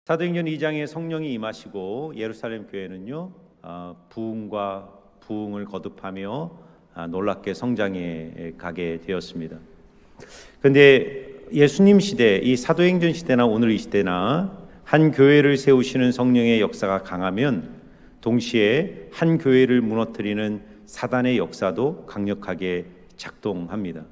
사도행전 2장에 성령이 임하시고 예루살렘 교회는요 부흥과 부흥을 거듭하며 놀랍게 성장해 가게 되었습니다. 그런데 예수님 시대, 이 사도행전 시대나 오늘 이 시대나 한 교회를 세우시는 성령의 역사가 강하면 동시에 한 교회를 무너뜨리는 사단의 역사도 강력하게 작동합니다.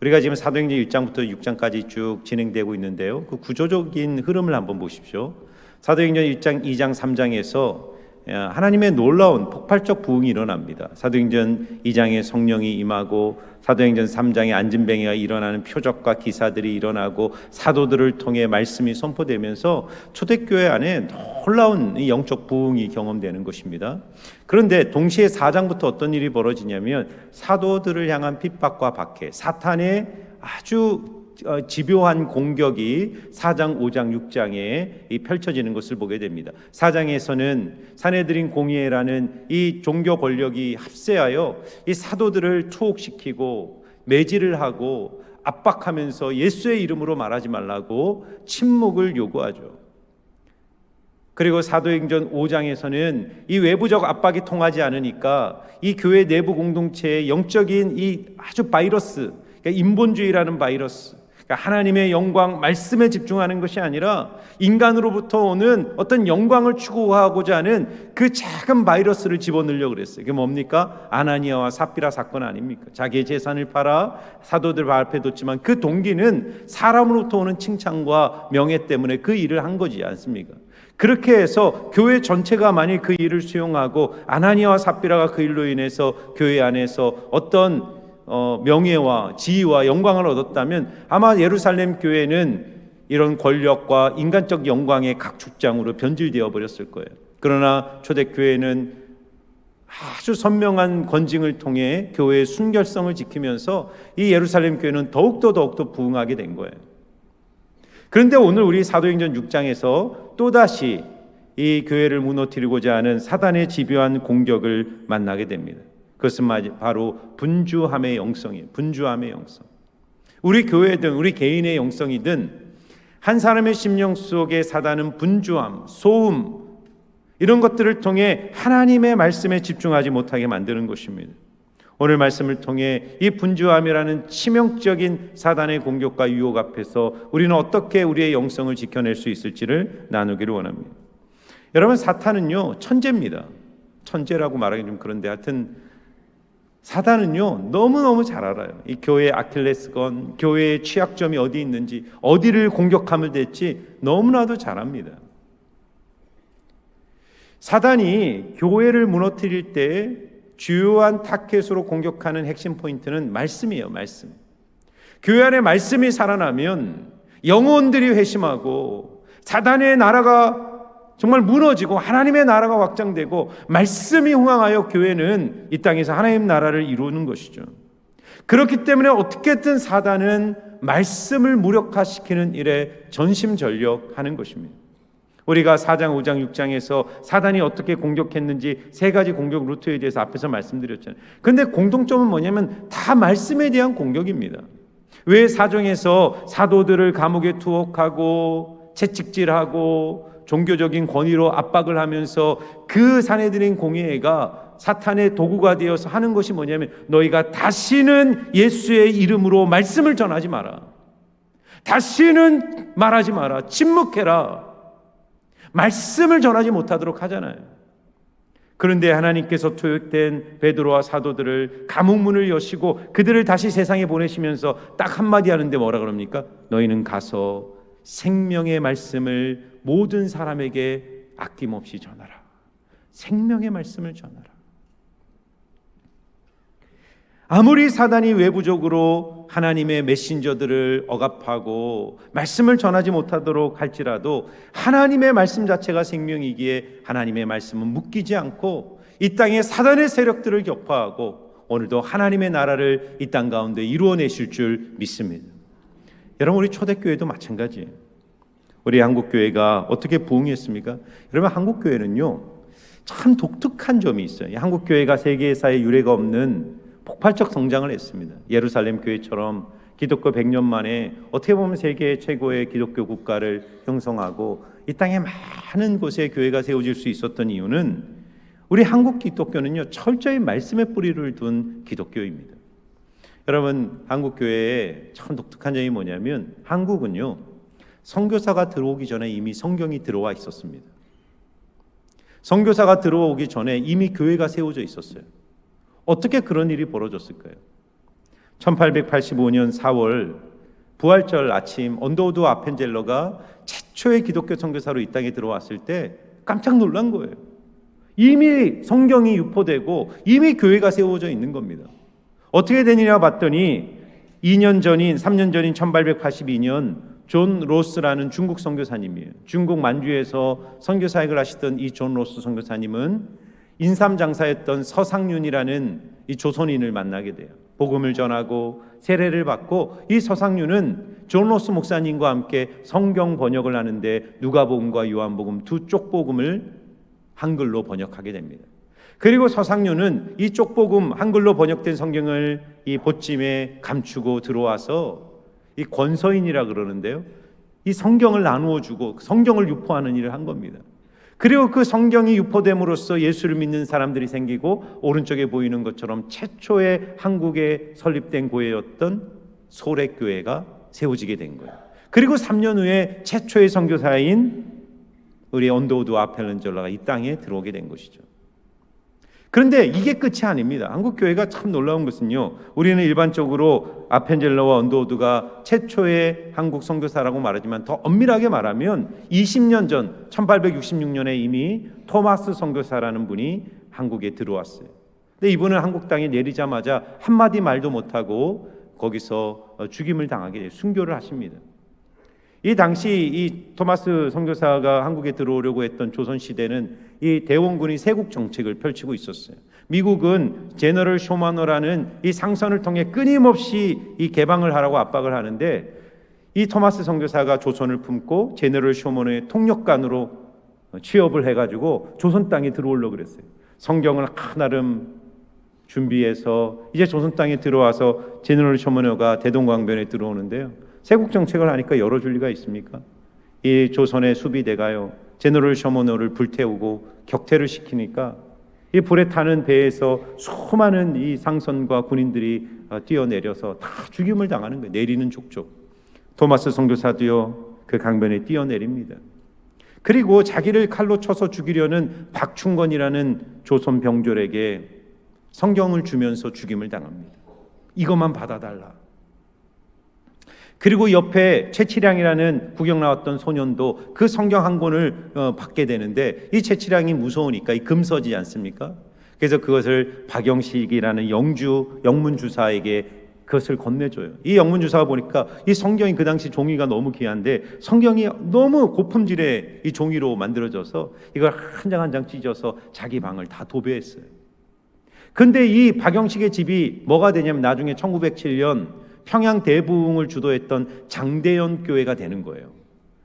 우리가 지금 사도행전 1장부터 6장까지 쭉 진행되고 있는데요, 그 구조적인 흐름을 한번 보십시오. 사도행전 1장, 2장, 3장에서 하나님의 놀라운 폭발적 부흥이 일어납니다. 사도행전 2장에 성령이 임하고 사도행전 3장에 안진뱅이가 일어나는 표적과 기사들이 일어나고 사도들을 통해 말씀이 선포되면서 초대교회 안에 놀라운 영적 부흥이 경험되는 것입니다. 그런데 동시에 4장부터 어떤 일이 벌어지냐면 사도들을 향한 핍박과 박해, 사탄의 아주 집요한 공격이 4장, 5장, 6장에 펼쳐지는 것을 보게 됩니다. 4장에서는 사내들인 공의회라는 이 종교 권력이 합세하여 이 사도들을 투옥시키고 매질을 하고 압박하면서 예수의 이름으로 말하지 말라고 침묵을 요구하죠. 그리고 사도행전 5장에서는 이 외부적 압박이 통하지 않으니까 이 교회 내부 공동체의 영적인 이 아주 바이러스, 그러니까 인본주의라는 바이러스, 하나님의 영광, 말씀에 집중하는 것이 아니라 인간으로부터 오는 어떤 영광을 추구하고자 하는 그 작은 바이러스를 집어넣으려고 그랬어요. 그게 뭡니까? 아나니아와 삽비라 사건 아닙니까? 자기의 재산을 팔아 사도들 앞에 뒀지만 그 동기는 사람으로부터 오는 칭찬과 명예 때문에 그 일을 한 거지 않습니까? 그렇게 해서 교회 전체가 만일 그 일을 수용하고 아나니아와 삽비라가 그 일로 인해서 교회 안에서 어떤 명예와 지위와 영광을 얻었다면 아마 예루살렘 교회는 이런 권력과 인간적 영광의 각축장으로 변질되어 버렸을 거예요. 그러나 초대교회는 아주 선명한 권징을 통해 교회의 순결성을 지키면서 이 예루살렘 교회는 더욱더 부흥하게 된 거예요. 그런데 오늘 우리 사도행전 6장에서 또다시 이 교회를 무너뜨리고자 하는 사단의 집요한 공격을 만나게 됩니다. 그것은 바로 분주함의 영성이에요. 분주함의 영성. 우리 교회든 우리 개인의 영성이든 한 사람의 심령 속에 사단은 분주함, 소음 이런 것들을 통해 하나님의 말씀에 집중하지 못하게 만드는 것입니다. 오늘 말씀을 통해 이 분주함이라는 치명적인 사단의 공격과 유혹 앞에서 우리는 어떻게 우리의 영성을 지켜낼 수 있을지를 나누기를 원합니다. 여러분, 사탄은요 천재입니다. 천재라고 말하기 좀 그런데 하여튼 사단은요 너무너무 잘 알아요. 이 교회의 아킬레스건, 교회의 취약점이 어디 있는지, 어디를 공격하면 될지 너무나도 잘 압니다. 사단이 교회를 무너뜨릴 때 주요한 타켓으로 공격하는 핵심 포인트는 말씀이에요. 말씀. 교회 안에 말씀이 살아나면 영혼들이 회심하고 사단의 나라가 정말 무너지고 하나님의 나라가 확장되고 말씀이 흥황하여 교회는 이 땅에서 하나님 나라를 이루는 것이죠. 그렇기 때문에 어떻게든 사단은 말씀을 무력화시키는 일에 전심전력하는 것입니다. 우리가 4장, 5장, 6장에서 사단이 어떻게 공격했는지 세 가지 공격 루트에 대해서 앞에서 말씀드렸잖아요. 그런데 공통점은 뭐냐면 다 말씀에 대한 공격입니다. 왜 사정에서 사도들을 감옥에 투옥하고 채찍질하고 종교적인 권위로 압박을 하면서 그 사내들인 공회가 사탄의 도구가 되어서 하는 것이 뭐냐면 너희가 다시는 예수의 이름으로 말씀을 전하지 마라. 다시는 말하지 마라. 침묵해라. 말씀을 전하지 못하도록 하잖아요. 그런데 하나님께서 투역된 베드로와 사도들을 감옥문을 여시고 그들을 다시 세상에 보내시면서 딱 한마디 하는데 뭐라 그럽니까? 너희는 가서 생명의 말씀을 모든 사람에게 아낌없이 전하라. 생명의 말씀을 전하라. 아무리 사단이 외부적으로 하나님의 메신저들을 억압하고 말씀을 전하지 못하도록 할지라도 하나님의 말씀 자체가 생명이기에 하나님의 말씀은 묶이지 않고 이 땅에 사단의 세력들을 격파하고 오늘도 하나님의 나라를 이 땅 가운데 이루어내실 줄 믿습니다. 여러분, 우리 초대교회도 마찬가지예요. 우리 한국교회가 어떻게 부흥했습니까? 여러분, 한국교회는요 참 독특한 점이 있어요. 한국교회가 세계사에 유례가 없는 폭발적 성장을 했습니다. 예루살렘 교회처럼 기독교 100년 만에 어떻게 보면 세계 최고의 기독교 국가를 형성하고 이 땅에 많은 곳에 교회가 세워질 수 있었던 이유는 우리 한국 기독교는요, 철저히 말씀의 뿌리를 둔 기독교입니다. 여러분, 한국 교회에 참 독특한 점이 뭐냐면 한국은요, 선교사가 들어오기 전에 이미 성경이 들어와 있었습니다. 선교사가 들어오기 전에 이미 교회가 세워져 있었어요. 어떻게 그런 일이 벌어졌을까요? 1885년 4월 부활절 아침 언더우드 아펜젤러가 최초의 기독교 선교사로 이 땅에 들어왔을 때 깜짝 놀란 거예요. 이미 성경이 유포되고 이미 교회가 세워져 있는 겁니다. 어떻게 되느냐 봤더니 3년 전인 1882년 존 로스라는 중국 선교사님이에요. 중국 만주에서 선교사역을 하시던 이 존 로스 선교사님은 인삼 장사였던 서상륜이라는 이 조선인을 만나게 돼요. 복음을 전하고 세례를 받고 이 서상륜은 존 로스 목사님과 함께 성경 번역을 하는데 누가복음과 요한복음 두 쪽복음을 한글로 번역하게 됩니다. 그리고 서상륜은 이 쪽복음 한글로 번역된 성경을 이 보찜에 감추고 들어와서 이 권서인이라 그러는데요, 이 성경을 나누어 주고 성경을 유포하는 일을 한 겁니다. 그리고 그 성경이 유포됨으로써 예수를 믿는 사람들이 생기고 오른쪽에 보이는 것처럼 최초의 한국에 설립된 교회였던 소래교회가 세워지게 된 거예요. 그리고 3년 후에 최초의 선교사인 우리 언더우드 아펠렌젤러가 이 땅에 들어오게 된 것이죠. 그런데 이게 끝이 아닙니다. 한국 교회가 참 놀라운 것은요, 우리는 일반적으로 아펜젤러와 언더우드가 최초의 한국 선교사라고 말하지만 더 엄밀하게 말하면 20년 전 1866년에 이미 토마스 선교사라는 분이 한국에 들어왔어요. 근데 이분은 한국 땅에 내리자마자 한마디 말도 못하고 거기서 죽임을 당하게 돼요. 순교를 하십니다. 이 당시 이 토마스 선교사가 한국에 들어오려고 했던 조선시대는 이 대원군이 세국 정책을 펼치고 있었어요. 미국은 제너럴 쇼마노라는 이 상선을 통해 끊임없이 이 개방을 하라고 압박을 하는데 이 토마스 선교사가 조선을 품고 제너럴 쇼마노의 통역관으로 취업을 해가지고 조선 땅에 들어오려고 그랬어요. 성경을 나름 준비해서 이제 조선 땅에 들어와서 제너럴 쇼마노가 대동강변에 들어오는데요, 세국 정책을 하니까 열어줄 리가 있습니까? 이 조선의 수비대가요, 제너럴 쇼마노를 불태우고 격퇴를 시키니까 이 불에 타는 배에서 수많은 이 상선과 군인들이 뛰어내려서 다 죽임을 당하는 거예요. 내리는 족족. 토마스 선교사도요, 그 강변에 뛰어내립니다. 그리고 자기를 칼로 쳐서 죽이려는 박충건이라는 조선 병졸에게 성경을 주면서 죽임을 당합니다. 이것만 받아달라. 그리고 옆에 최치량이라는 구경 나왔던 소년도 그 성경 한 권을 받게 되는데 이 최치량이 무서우니까 이 금서지 않습니까? 그래서 그것을 박영식이라는 영문주사에게 그것을 건네줘요. 이 영문주사가 보니까 이 성경이 그 당시 종이가 너무 귀한데 성경이 너무 고품질의 이 종이로 만들어져서 이걸 한 장 한 장 찢어서 자기 방을 다 도배했어요. 근데 이 박영식의 집이 뭐가 되냐면 나중에 1907년 평양 대부흥을 주도했던 장대연 교회가 되는 거예요.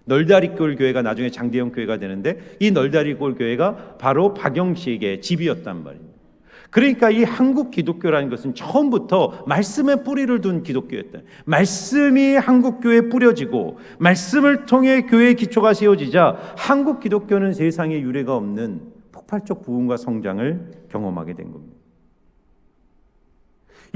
널다리골 교회가 나중에 장대연 교회가 되는데 이 널다리골 교회가 바로 박영식의 집이었단 말입니다. 그러니까 이 한국 기독교라는 것은 처음부터 말씀의 뿌리를 둔 기독교였다. 말씀이 한국 교회에 뿌려지고 말씀을 통해 교회의 기초가 세워지자 한국 기독교는 세상에 유례가 없는 폭발적 부흥과 성장을 경험하게 된 겁니다.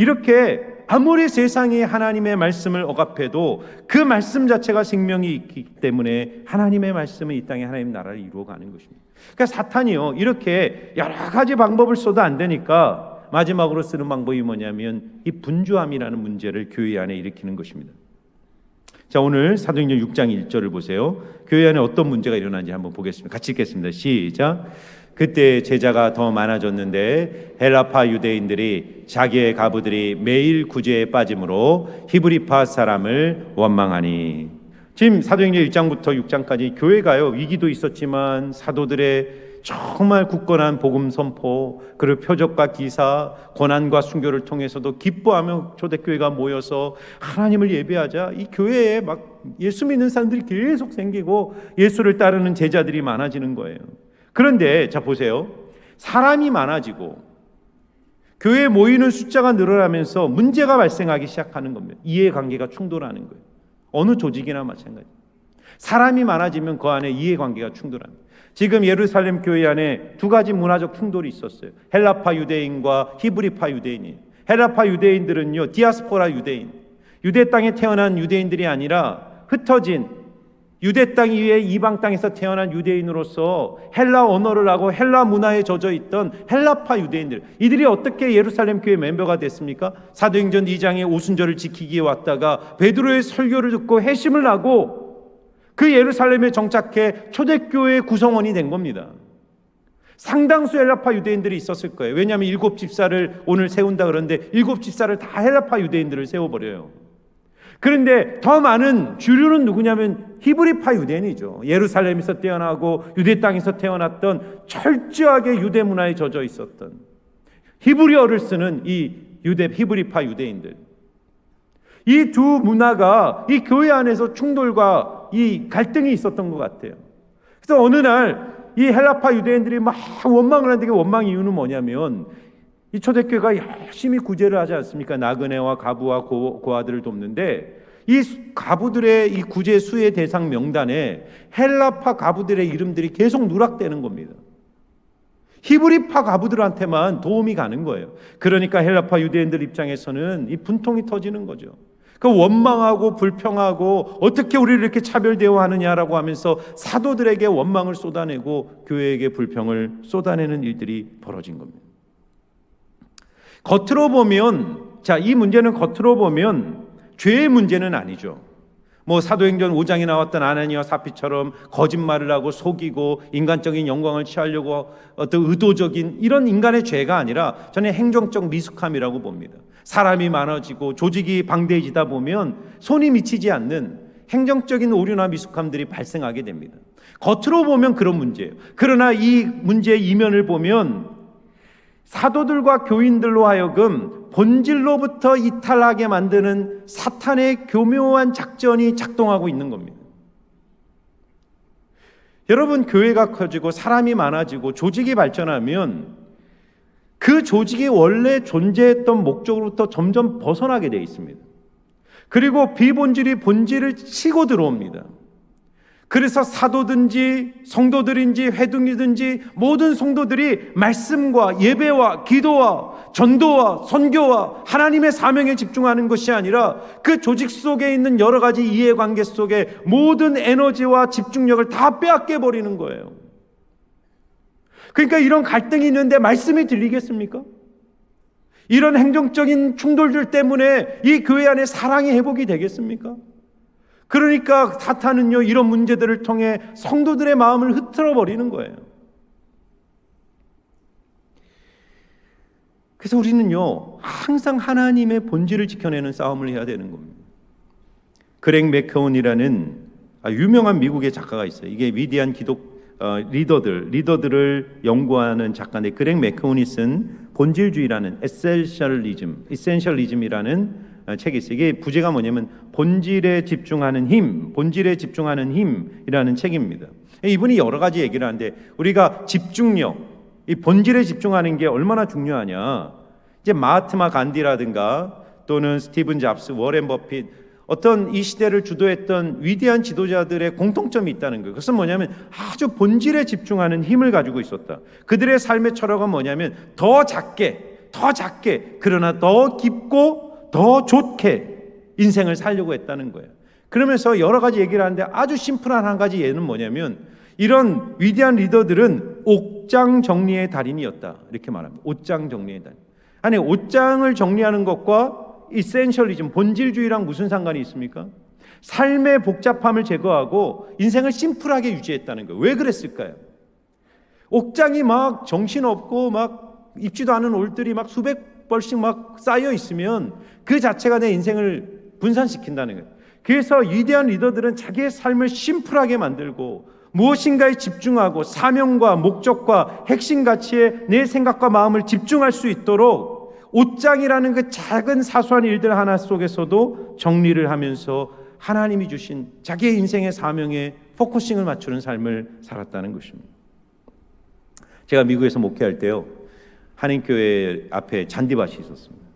이렇게 아무리 세상이 하나님의 말씀을 억압해도 그 말씀 자체가 생명이 있기 때문에 하나님의 말씀은 이 땅에 하나님 나라를 이루어가는 것입니다. 그러니까 사탄이요, 이렇게 여러 가지 방법을 써도 안 되니까 마지막으로 쓰는 방법이 뭐냐면 이 분주함이라는 문제를 교회 안에 일으키는 것입니다. 자, 오늘 사도행전 6장 1절을 보세요. 교회 안에 어떤 문제가 일어나는지 한번 보겠습니다. 같이 읽겠습니다. 시작. 그때 제자가 더 많아졌는데 헬라파 유대인들이 자기의 가부들이 매일 구제에 빠짐으로 히브리파 사람을 원망하니. 지금 사도행전 1장부터 6장까지 교회가요, 위기도 있었지만 사도들의 정말 굳건한 복음 선포, 그리고 표적과 기사, 고난과 순교를 통해서도 기뻐하며 초대교회가 모여서 하나님을 예배하자 이 교회에 막 예수 믿는 사람들이 계속 생기고 예수를 따르는 제자들이 많아지는 거예요. 그런데 자 보세요. 사람이 많아지고 교회에 모이는 숫자가 늘어나면서 문제가 발생하기 시작하는 겁니다. 이해관계가 충돌하는 거예요. 어느 조직이나 마찬가지. 사람이 많아지면 그 안에 이해관계가 충돌합니다. 지금 예루살렘 교회 안에 두 가지 문화적 충돌이 있었어요. 헬라파 유대인과 히브리파 유대인이. 헬라파 유대인들은요, 디아스포라 유대인, 유대 땅에 태어난 유대인들이 아니라 흩어진 유대 땅 이외의 이방 땅에서 태어난 유대인으로서 헬라 언어를 하고 헬라 문화에 젖어 있던 헬라파 유대인들, 이들이 어떻게 예루살렘 교회 멤버가 됐습니까? 사도행전 2장의 오순절을 지키기 위해 왔다가 베드로의 설교를 듣고 회심을 하고 그 예루살렘에 정착해 초대교회의 구성원이 된 겁니다. 상당수 헬라파 유대인들이 있었을 거예요. 왜냐하면 7집사를 오늘 세운다 그러는데 7집사를 다 헬라파 유대인들을 세워버려요. 그런데 더 많은 주류는 누구냐면 히브리파 유대인이죠. 예루살렘에서 태어나고 유대 땅에서 태어났던 철저하게 유대 문화에 젖어 있었던 히브리어를 쓰는 이 히브리파 유대인들. 이 두 문화가 이 교회 안에서 충돌과 이 갈등이 있었던 것 같아요. 그래서 어느 날 이 헬라파 유대인들이 막 원망을 하는데, 원망 이유는 뭐냐면 이 초대교회가 열심히 구제를 하지 않습니까? 나그네와 가부와 고아들을 돕는데 이 가부들의 이 구제 수혜 대상 명단에 헬라파 가부들의 이름들이 계속 누락되는 겁니다. 히브리파 가부들한테만 도움이 가는 거예요. 그러니까 헬라파 유대인들 입장에서는 이 분통이 터지는 거죠. 그 원망하고 불평하고 어떻게 우리를 이렇게 차별 대우하느냐라고 하면서 사도들에게 원망을 쏟아내고 교회에게 불평을 쏟아내는 일들이 벌어진 겁니다. 겉으로 보면, 이 문제는 겉으로 보면 죄의 문제는 아니죠. 사도행전 5장에 나왔던 아나니와 사피처럼 거짓말을 하고 속이고 인간적인 영광을 취하려고 어떤 의도적인 이런 인간의 죄가 아니라 저는 행정적 미숙함이라고 봅니다. 사람이 많아지고 조직이 방대해지다 보면 손이 미치지 않는 행정적인 오류나 미숙함들이 발생하게 됩니다. 겉으로 보면 그런 문제예요. 그러나 이 문제의 이면을 보면 사도들과 교인들로 하여금 본질로부터 이탈하게 만드는 사탄의 교묘한 작전이 작동하고 있는 겁니다. 여러분, 교회가 커지고 사람이 많아지고 조직이 발전하면 그 조직이 원래 존재했던 목적으로부터 점점 벗어나게 되어 있습니다. 그리고 비본질이 본질을 치고 들어옵니다. 그래서 사도든지 성도들인지 회중이든지 모든 성도들이 말씀과 예배와 기도와 전도와 선교와 하나님의 사명에 집중하는 것이 아니라 그 조직 속에 있는 여러 가지 이해관계 속에 모든 에너지와 집중력을 다 빼앗겨 버리는 거예요. 그러니까 이런 갈등이 있는데 말씀이 들리겠습니까? 이런 행정적인 충돌들 때문에 이 교회 안에 사랑이 회복이 되겠습니까? 그러니까 사탄은요, 이런 문제들을 통해 성도들의 마음을 흐트러 버리는 거예요. 그래서 우리는요, 항상 하나님의 본질을 지켜내는 싸움을 해야 되는 겁니다. 그렉 맥케온이라는 유명한 미국의 작가가 있어요. 이게 위대한 기독 리더들을 연구하는 작가인데, 그렉 맥케온이 쓴 본질주의라는 에센셜리즘이라는 책이 있어요. 이게 부제가 뭐냐면 본질에 집중하는 힘, 본질에 집중하는 힘이라는 책입니다. 이분이 여러 가지 얘기를 하는데, 우리가 집중력, 이 본질에 집중하는 게 얼마나 중요하냐. 이제 마하트마 간디라든가 또는 스티븐 잡스, 워렌 버핏, 어떤 이 시대를 주도했던 위대한 지도자들의 공통점이 있다는 거예요. 그것은 뭐냐면 아주 본질에 집중하는 힘을 가지고 있었다. 그들의 삶의 철학은 뭐냐면 더 작게 그러나 더 깊고 더 좋게 인생을 살려고 했다는 거예요. 그러면서 여러 가지 얘기를 하는데 아주 심플한 한 가지 예는 뭐냐면, 이런 위대한 리더들은 옷장 정리의 달인이었다, 이렇게 말합니다. 옷장 정리의 달인. 아니, 옷장을 정리하는 것과 이센셜리즘, 본질주의랑 무슨 상관이 있습니까? 삶의 복잡함을 제거하고 인생을 심플하게 유지했다는 거예요. 왜 그랬을까요? 옷장이 막 정신없고 막 입지도 않은 옷들이 막 수백 벌씩 막 쌓여 있으면 그 자체가 내 인생을 분산시킨다는 거예요. 그래서 위대한 리더들은 자기의 삶을 심플하게 만들고 무엇인가에 집중하고 사명과 목적과 핵심 가치에 내 생각과 마음을 집중할 수 있도록 옷장이라는 그 작은 사소한 일들 하나 속에서도 정리를 하면서 하나님이 주신 자기의 인생의 사명에 포커싱을 맞추는 삶을 살았다는 것입니다. 제가 미국에서 목회할 때요, 한인교회 앞에 잔디밭이 있었습니다.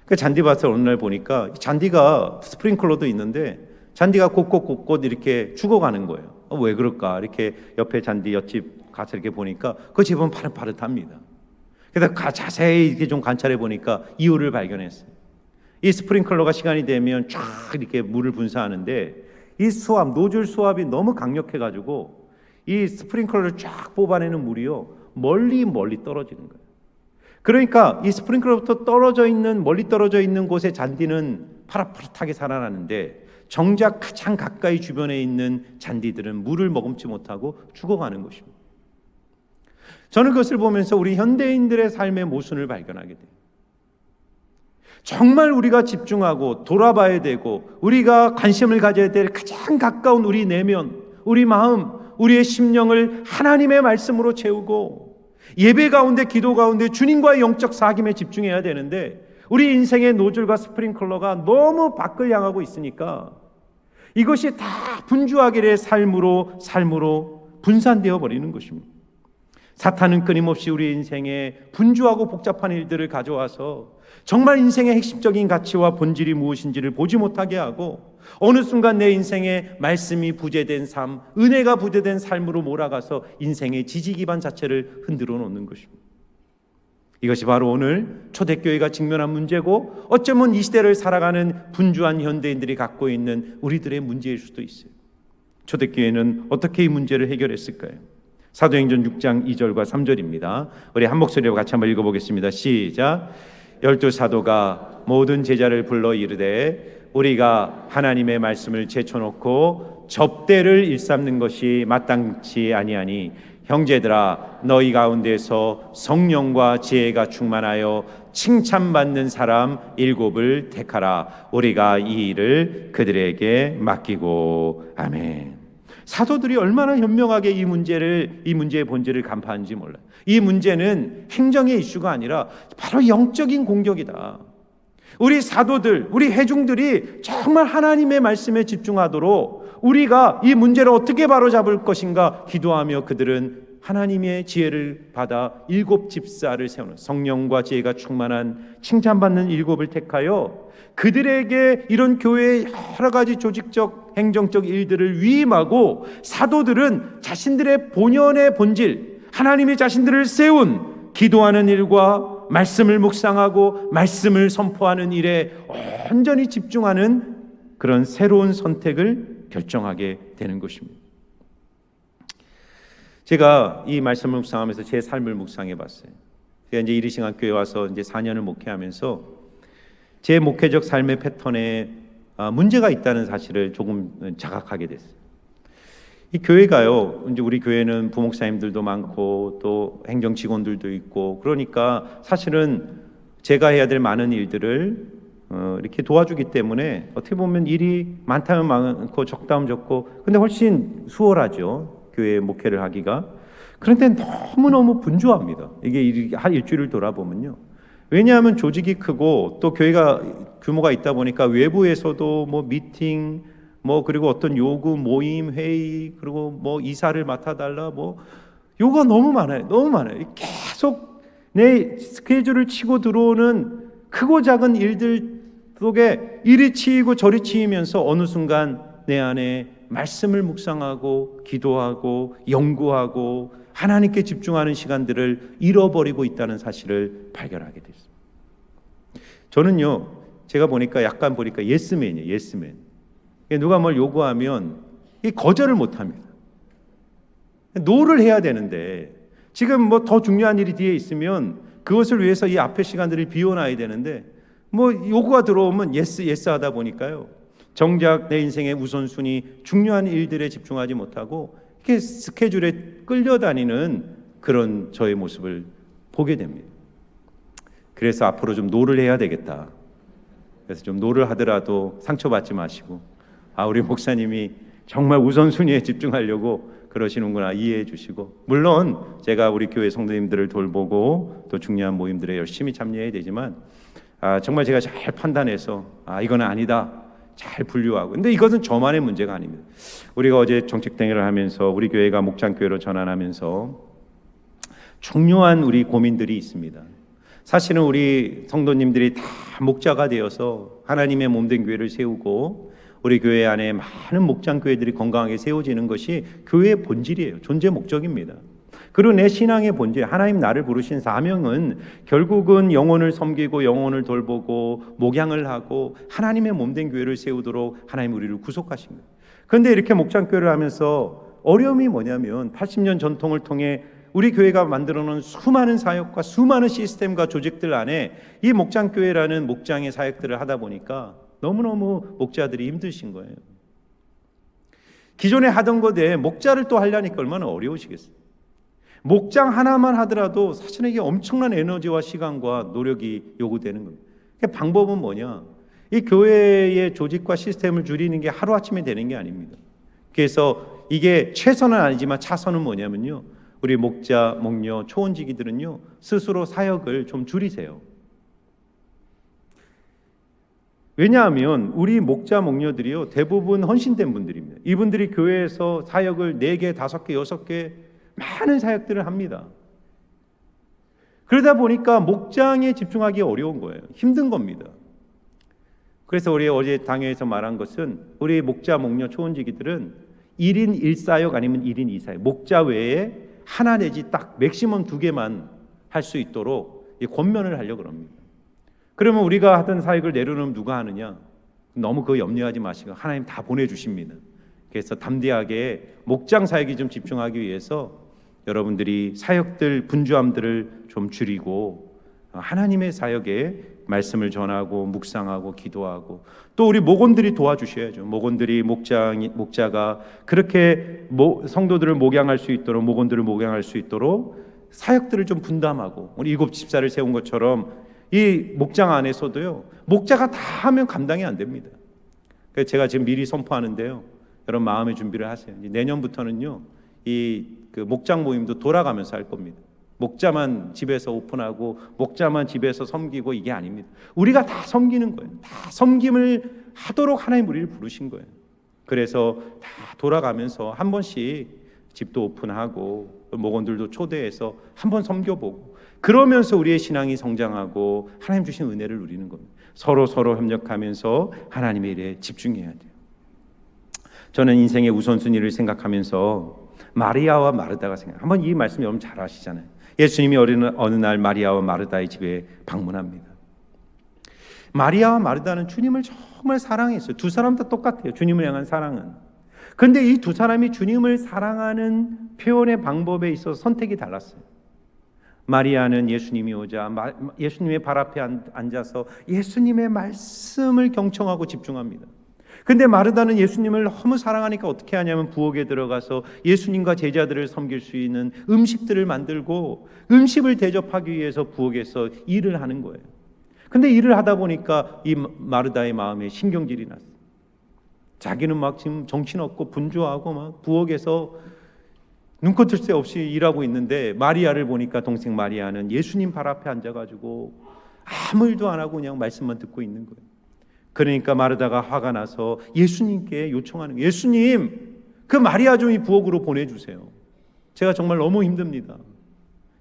그 잔디밭을 어느 날 보니까 잔디가 스프링클러도 있는데 잔디가 곳곳 이렇게 죽어가는 거예요. 왜 그럴까? 이렇게 옆에 잔디 옆집 가서 이렇게 보니까 그 집은 파릇파릇합니다. 그래서 자세히 이렇게 좀 관찰해 보니까 이유를 발견했어요. 이 스프링클러가 시간이 되면 쫙 이렇게 물을 분사하는데 이 수압, 노즐 수압이 너무 강력해가지고 이 스프링클러를 쫙 뽑아내는 물이요 멀리 떨어지는 거예요. 그러니까 이 스프링클러부터 멀리 떨어져 있는 곳의 잔디는 파릇파릇하게 살아나는데 정작 가장 가까이 주변에 있는 잔디들은 물을 머금지 못하고 죽어가는 것입니다. 저는 그것을 보면서 우리 현대인들의 삶의 모순을 발견하게 돼요. 정말 우리가 집중하고 돌아봐야 되고 우리가 관심을 가져야 될 가장 가까운 우리 내면, 우리 마음, 우리의 심령을 하나님의 말씀으로 채우고 예배 가운데, 기도 가운데 주님과의 영적 사귐에 집중해야 되는데 우리 인생의 노즐과 스프링클러가 너무 밖을 향하고 있으니까 이것이 다 분주하게 삶으로 분산되어 버리는 것입니다. 사탄은 끊임없이 우리 인생에 분주하고 복잡한 일들을 가져와서 정말 인생의 핵심적인 가치와 본질이 무엇인지를 보지 못하게 하고 어느 순간 내 인생에 말씀이 부재된 삶, 은혜가 부재된 삶으로 몰아가서 인생의 지지 기반 자체를 흔들어 놓는 것입니다. 이것이 바로 오늘 초대교회가 직면한 문제고 어쩌면 이 시대를 살아가는 분주한 현대인들이 갖고 있는 우리들의 문제일 수도 있어요. 초대교회는 어떻게 이 문제를 해결했을까요? 사도행전 6장 2절과 3절입니다. 우리 한 목소리로 같이 한번 읽어보겠습니다. 시작. 12사도가 모든 제자를 불러 이르되 우리가 하나님의 말씀을 제쳐놓고 접대를 일삼는 것이 마땅치 아니하니 형제들아 너희 가운데서 성령과 지혜가 충만하여 칭찬받는 사람 7을 택하라. 우리가 이 일을 그들에게 맡기고. 아멘. 사도들이 얼마나 현명하게 이 문제의 본질을 간파하는지 몰라요. 이 문제는 행정의 이슈가 아니라 바로 영적인 공격이다. 우리 사도들, 우리 회중들이 정말 하나님의 말씀에 집중하도록 우리가 이 문제를 어떻게 바로잡을 것인가 기도하며 그들은 하나님의 지혜를 받아 7 집사를 세우는 성령과 지혜가 충만한 칭찬받는 7을 택하여 그들에게 이런 교회의 여러 가지 조직적 행정적 일들을 위임하고 사도들은 자신들의 본연의 본질, 하나님이 자신들을 세운 기도하는 일과 말씀을 묵상하고 말씀을 선포하는 일에 온전히 집중하는 그런 새로운 선택을 결정하게 되는 것입니다. 제가 이 말씀을 묵상하면서 제 삶을 묵상해 봤어요. 제가 이제 이리싱한 교회 와서 이제 4년을 목회하면서 제 목회적 삶의 패턴에 문제가 있다는 사실을 조금 자각하게 됐어요. 이 교회가요, 이제 우리 교회는 부목사님들도 많고 또 행정 직원들도 있고 그러니까 사실은 제가 해야 될 많은 일들을 이렇게 도와주기 때문에 어떻게 보면 일이 많다면 많고 적다면 적고 근데 훨씬 수월하죠. 교회 목회를 하기가. 그런데 너무너무 분주합니다. 이게 한 일주일을 돌아보면요. 왜냐하면 조직이 크고 또 교회가 규모가 있다 보니까 외부에서도 뭐 미팅 그리고 어떤 요구 모임 회의 그리고 뭐 이사를 맡아달라 요구가 너무 많아요. 계속 내 스케줄을 치고 들어오는 크고 작은 일들 속에 이리 치이고 저리 치이면서 어느 순간 내 안에 말씀을 묵상하고 기도하고 연구하고 하나님께 집중하는 시간들을 잃어버리고 있다는 사실을 발견하게 됐습니다. 저는요, 제가 보니까 예스맨이에요. 예스맨. 누가 뭘 요구하면 거절을 못합니다. 노를 해야 되는데 지금 더 중요한 일이 뒤에 있으면 그것을 위해서 이 앞의 시간들을 비워놔야 되는데 요구가 들어오면 예스 하다 보니까요. 정작 내 인생의 우선순위 중요한 일들에 집중하지 못하고 이렇게 스케줄에 끌려다니는 그런 저의 모습을 보게 됩니다. 그래서 앞으로 좀 노를 해야 되겠다. 그래서 좀 노를 하더라도 상처받지 마시고 우리 목사님이 정말 우선순위에 집중하려고 그러시는구나 이해해 주시고 물론 제가 우리 교회 성도님들을 돌보고 또 중요한 모임들에 열심히 참여해야 되지만 정말 제가 잘 판단해서 이건 아니다. 잘 분류하고. 근데 이것은 저만의 문제가 아닙니다. 우리가 어제 정책대회를 하면서 우리 교회가 목장교회로 전환하면서 중요한 우리 고민들이 있습니다. 사실은 우리 성도님들이 다 목자가 되어서 하나님의 몸된 교회를 세우고 우리 교회 안에 많은 목장 교회들이 건강하게 세워지는 것이 교회의 본질이에요. 존재 목적입니다. 그리고 내 신앙의 본질, 하나님 나를 부르신 사명은 결국은 영혼을 섬기고 영혼을 돌보고 목양을 하고 하나님의 몸된 교회를 세우도록 하나님 우리를 구속하신 거예요. 그런데 이렇게 목장 교회를 하면서 어려움이 뭐냐면 80년 전통을 통해 우리 교회가 만들어 놓은 수많은 사역과 수많은 시스템과 조직들 안에 이 목장 교회라는 목장의 사역들을 하다 보니까 너무너무 목자들이 힘드신 거예요. 기존에 하던 것에 목자를 또 하려니까 얼마나 어려우시겠어요. 목장 하나만 하더라도 사실은 이게 엄청난 에너지와 시간과 노력이 요구되는 겁니다. 그러니까 방법은 뭐냐? 이 교회의 조직과 시스템을 줄이는 게 하루아침에 되는 게 아닙니다. 그래서 이게 최선은 아니지만 차선은 뭐냐면요, 우리 목자, 목녀, 초원지기들은요 스스로 사역을 좀 줄이세요. 왜냐하면 우리 목자, 목녀들이요 대부분 헌신된 분들입니다. 이분들이 교회에서 사역을 4개, 5개, 6개 많은 사역들을 합니다. 그러다 보니까 목장에 집중하기 어려운 거예요. 힘든 겁니다. 그래서 우리 어제 당회에서 말한 것은 우리 목자, 목녀, 초원지기들은 1인 1사역 아니면 1인 2사역, 목자 외에 하나 내지 딱 맥시멈 2개만 할 수 있도록 권면을 하려고 합니다. 그러면 우리가 하던 사역을 내려놓으면 누가 하느냐? 너무 그거 염려하지 마시고 하나님 다 보내주십니다. 그래서 담대하게 목장 사역에 좀 집중하기 위해서 여러분들이 사역들, 분주함들을 좀 줄이고 하나님의 사역에 말씀을 전하고 묵상하고 기도하고 또 우리 목원들이 도와주셔야죠. 목원들이 목자가 그렇게 성도들을 목양할 수 있도록, 목원들을 목양할 수 있도록 사역들을 좀 분담하고, 우리 7 집사를 세운 것처럼 이 목장 안에서도요 목자가 다 하면 감당이 안 됩니다. 그래서 제가 지금 미리 선포하는데요, 여러분 마음의 준비를 하세요. 내년부터는요 그 목장 모임도 돌아가면서 할 겁니다. 목자만 집에서 오픈하고 목자만 집에서 섬기고 이게 아닙니다. 우리가 다 섬기는 거예요. 다 섬김을 하도록 하나님 우리를 부르신 거예요. 그래서 다 돌아가면서 한 번씩 집도 오픈하고 목원들도 초대해서 한번 섬겨보고, 그러면서 우리의 신앙이 성장하고 하나님 주신 은혜를 누리는 겁니다. 서로 협력하면서 하나님의 일에 집중해야 돼요. 저는 인생의 우선순위를 생각하면서 마리아와 마르다가 한번 이 말씀 여러분 잘 아시잖아요. 예수님이 어느 날 마리아와 마르다의 집에 방문합니다. 마리아와 마르다는 주님을 정말 사랑했어요. 두 사람 다 똑같아요. 주님을 향한 사랑은. 그런데 이 두 사람이 주님을 사랑하는 표현의 방법에 있어서 선택이 달랐어요. 마리아는 예수님이 오자 예수님의 발 앞에 앉아서 예수님의 말씀을 경청하고 집중합니다. 근데 마르다는 예수님을 너무 사랑하니까 어떻게 하냐면 부엌에 들어가서 예수님과 제자들을 섬길 수 있는 음식들을 만들고 음식을 대접하기 위해서 부엌에서 일을 하는 거예요. 근데 일을 하다 보니까 이 마르다의 마음에 신경질이 났어요. 자기는 막 지금 정신없고 분주하고 막 부엌에서 눈코 뜰 새 없이 일하고 있는데 마리아를 보니까 동생 마리아는 예수님 발 앞에 앉아가지고 아무 일도 안 하고 그냥 말씀만 듣고 있는 거예요. 그러니까 마르다가 화가 나서 예수님께 요청하는 거예요. 예수님, 그 마리아 좀 이 부엌으로 보내주세요. 제가 정말 너무 힘듭니다.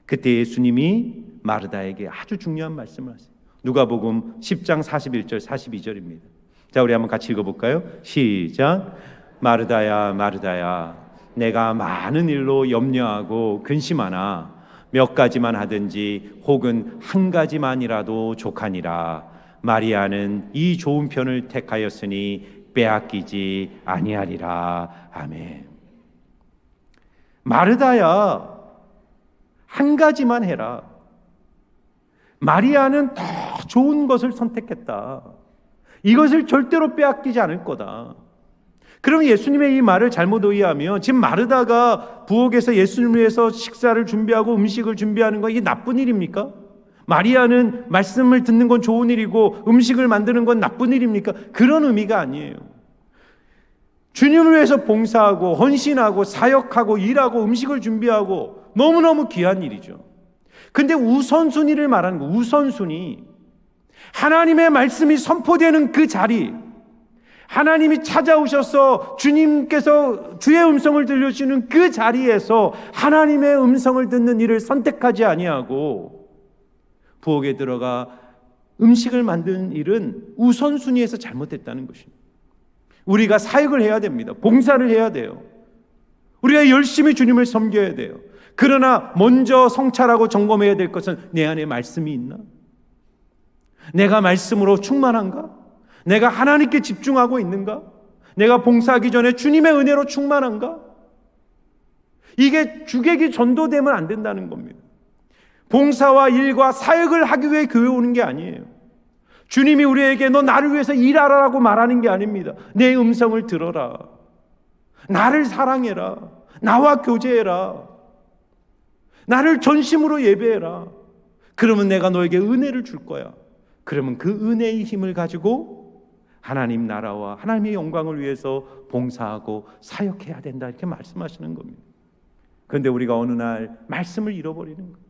그때 예수님이 마르다에게 아주 중요한 말씀을 하세요. 누가복음 10장 41절 42절입니다. 자, 우리 한번 같이 읽어볼까요? 시작. 마르다야 마르다야, 내가 많은 일로 염려하고 근심하나 몇 가지만 하든지 혹은 한 가지만이라도 족하니라. 마리아는 이 좋은 편을 택하였으니 빼앗기지 아니하리라. 아멘. 마르다야, 한 가지만 해라. 마리아는 더 좋은 것을 선택했다. 이것을 절대로 빼앗기지 않을 거다. 그럼 예수님의 이 말을 잘못 이해하면 지금 마르다가 부엌에서 예수님을 위해서 식사를 준비하고 음식을 준비하는 거 이게 나쁜 일입니까? 마리아는 말씀을 듣는 건 좋은 일이고 음식을 만드는 건 나쁜 일입니까? 그런 의미가 아니에요. 주님을 위해서 봉사하고 헌신하고 사역하고 일하고 음식을 준비하고 너무너무 귀한 일이죠. 근데 우선순위를 말하는 거예요. 우선순위. 하나님의 말씀이 선포되는 그 자리, 하나님이 찾아오셔서 주님께서 주의 음성을 들려주시는 그 자리에서 하나님의 음성을 듣는 일을 선택하지 아니하고 부엌에 들어가 음식을 만드는 일은 우선순위에서 잘못됐다는 것입니다. 우리가 사역을 해야 됩니다. 봉사를 해야 돼요. 우리가 열심히 주님을 섬겨야 돼요. 그러나 먼저 성찰하고 점검해야 될 것은 내 안에 말씀이 있나? 내가 말씀으로 충만한가? 내가 하나님께 집중하고 있는가? 내가 봉사하기 전에 주님의 은혜로 충만한가? 이게 주객이 전도되면 안 된다는 겁니다. 봉사와 일과 사역을 하기 위해 교회 오는 게 아니에요. 주님이 우리에게 너 나를 위해서 일하라고 말하는 게 아닙니다. 내 음성을 들어라. 나를 사랑해라. 나와 교제해라. 나를 전심으로 예배해라. 그러면 내가 너에게 은혜를 줄 거야. 그러면 그 은혜의 힘을 가지고 하나님 나라와 하나님의 영광을 위해서 봉사하고 사역해야 된다. 이렇게 말씀하시는 겁니다. 그런데 우리가 어느 날 말씀을 잃어버리는 거예요.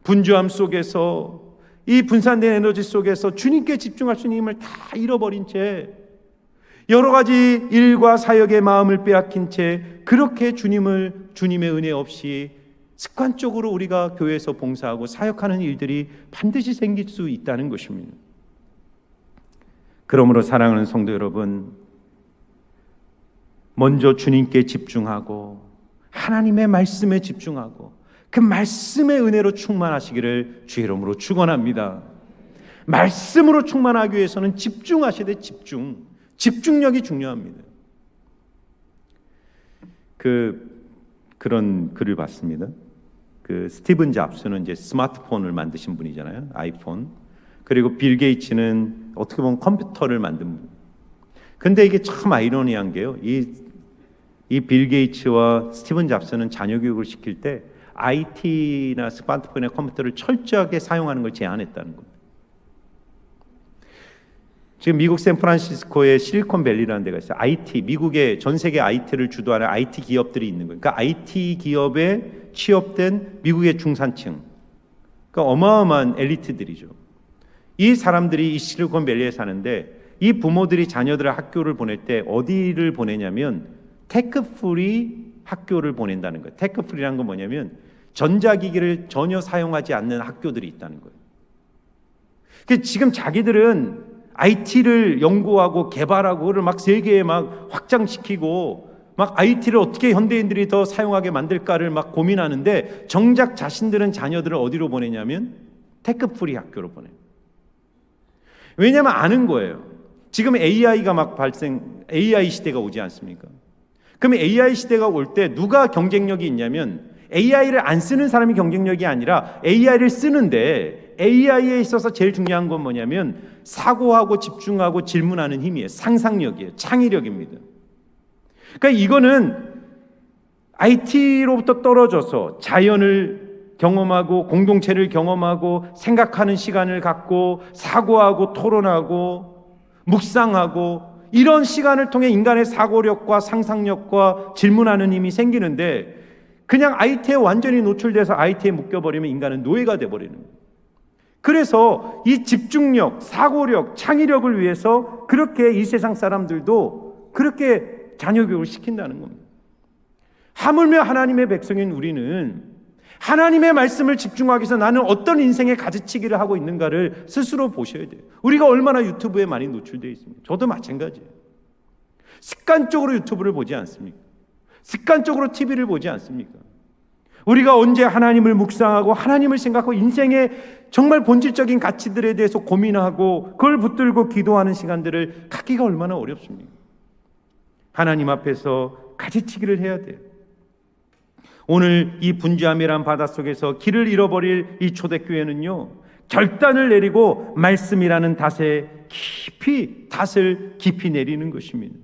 분주함 속에서, 이 분산된 에너지 속에서 주님께 집중할 수 있는 힘을 다 잃어버린 채 여러 가지 일과 사역의 마음을 빼앗긴 채 그렇게 주님의 은혜 없이 습관적으로 우리가 교회에서 봉사하고 사역하는 일들이 반드시 생길 수 있다는 것입니다. 그러므로 사랑하는 성도 여러분, 먼저 주님께 집중하고 하나님의 말씀에 집중하고 그 말씀의 은혜로 충만하시기를 주의 이름으로 축원합니다. 말씀으로 충만하기 위해서는 집중하셔야 돼. 집중력이 중요합니다. 그런 글을 봤습니다. 스티븐 잡스는 이제 스마트폰을 만드신 분이잖아요. 아이폰. 그리고 빌 게이츠는 어떻게 보면 컴퓨터를 만든 분. 근데 이게 참 아이러니한 게요. 이 빌 게이츠와 스티븐 잡스는 자녀 교육을 시킬 때 IT나 스마트폰의 컴퓨터를 철저하게 사용하는 걸 제한했다는 겁니다. 지금 미국 샌프란시스코에 실리콘밸리라는 데가 있어요. IT, 미국의 전 세계 IT를 주도하는 IT 기업들이 있는 거예요. 그러니까 IT 기업에 취업된 미국의 중산층, 그러니까 어마어마한 엘리트들이죠. 이 사람들이 이 실리콘밸리에 사는데 이 부모들이 자녀들을 학교를 보낼 때 어디를 보내냐면 테크프리 학교를 보낸다는 거예요. 테크프리라는 건 뭐냐면 전자기기를 전혀 사용하지 않는 학교들이 있다는 거예요. 지금 자기들은 IT를 연구하고 개발하고 그걸 막 세계에 막 확장시키고 막 IT를 어떻게 현대인들이 더 사용하게 만들까를 막 고민하는데 정작 자신들은 자녀들을 어디로 보내냐면 테크프리 학교로 보내요. 왜냐하면 아는 거예요. 지금 AI가 막 AI 시대가 오지 않습니까? 그럼 AI 시대가 올 때 누가 경쟁력이 있냐면 AI를 안 쓰는 사람이 경쟁력이 아니라 AI를 쓰는데 AI에 있어서 제일 중요한 건 뭐냐면 사고하고 집중하고 질문하는 힘이에요. 상상력이에요. 창의력입니다. 그러니까 이거는 IT로부터 떨어져서 자연을 경험하고 공동체를 경험하고 생각하는 시간을 갖고 사고하고 토론하고 묵상하고 이런 시간을 통해 인간의 사고력과 상상력과 질문하는 힘이 생기는데 그냥 IT에 완전히 노출돼서 IT에 묶여버리면 인간은 노예가 돼버리는 거예요. 그래서 이 집중력, 사고력, 창의력을 위해서 그렇게 이 세상 사람들도 그렇게 자녀 교육을 시킨다는 겁니다. 하물며 하나님의 백성인 우리는 하나님의 말씀을 집중하기 위해서 나는 어떤 인생의 가지치기를 하고 있는가를 스스로 보셔야 돼요. 우리가 얼마나 유튜브에 많이 노출되어 있습니까? 저도 마찬가지예요. 습관적으로 유튜브를 보지 않습니까? 습관적으로 TV를 보지 않습니까? 우리가 언제 하나님을 묵상하고 하나님을 생각하고 인생의 정말 본질적인 가치들에 대해서 고민하고 그걸 붙들고 기도하는 시간들을 갖기가 얼마나 어렵습니까? 하나님 앞에서 가지치기를 해야 돼요. 오늘 이 분주함이란 바닷속에서 길을 잃어버릴 이 초대교회는요, 결단을 내리고 말씀이라는 닷을 깊이 내리는 것입니다.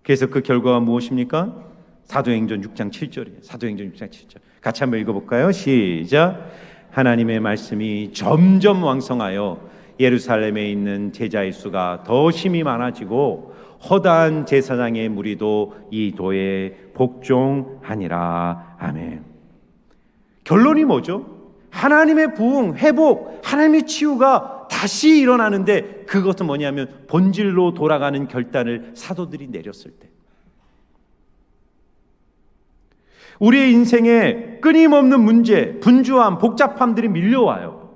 그래서 그 결과가 무엇입니까? 사도행전 6장 7절이에요. 사도행전 6장 7절. 같이 한번 읽어볼까요? 시작. 하나님의 말씀이 점점 왕성하여 예루살렘에 있는 제자의 수가 더 심히 많아지고 허다한 제사장의 무리도 이 도에 복종하니라. 아멘. 결론이 뭐죠? 하나님의 부흥, 회복, 하나님의 치유가 다시 일어나는데 그것은 뭐냐면 본질로 돌아가는 결단을 사도들이 내렸을 때, 우리의 인생에 끊임없는 문제, 분주함, 복잡함들이 밀려와요.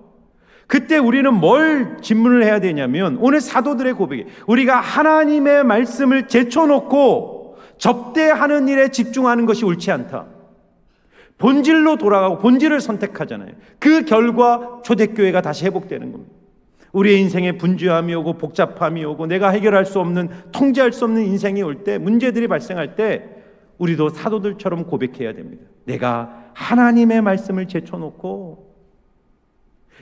그때 우리는 뭘 질문을 해야 되냐면, 오늘 사도들의 고백이 우리가 하나님의 말씀을 제쳐놓고 접대하는 일에 집중하는 것이 옳지 않다. 본질로 돌아가고 본질을 선택하잖아요. 그 결과 초대교회가 다시 회복되는 겁니다. 우리의 인생에 분주함이 오고 복잡함이 오고 내가 해결할 수 없는, 통제할 수 없는 인생이 올 때, 문제들이 발생할 때 우리도 사도들처럼 고백해야 됩니다. 내가 하나님의 말씀을 제쳐놓고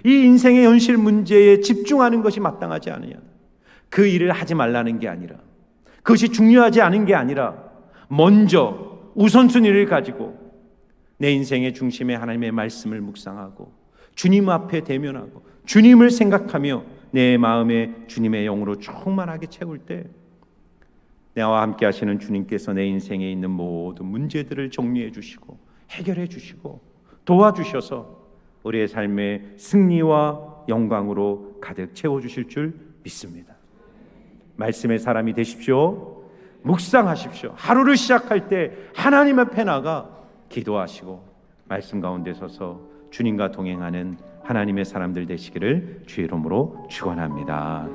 이 인생의 현실 문제에 집중하는 것이 마땅하지 않느냐. 그 일을 하지 말라는 게 아니라, 그것이 중요하지 않은 게 아니라 먼저 우선순위를 가지고 내 인생의 중심에 하나님의 말씀을 묵상하고 주님 앞에 대면하고 주님을 생각하며 내 마음에 주님의 영으로 충만하게 채울 때, 나와 함께 하시는 주님께서 내 인생에 있는 모든 문제들을 정리해 주시고 해결해 주시고 도와주셔서 우리의 삶의 승리와 영광으로 가득 채워주실 줄 믿습니다. 말씀의 사람이 되십시오. 묵상하십시오. 하루를 시작할 때 하나님 앞에 나가 기도하시고 말씀 가운데 서서 주님과 동행하는 하나님의 사람들 되시기를 주의 이름으로 축원합니다.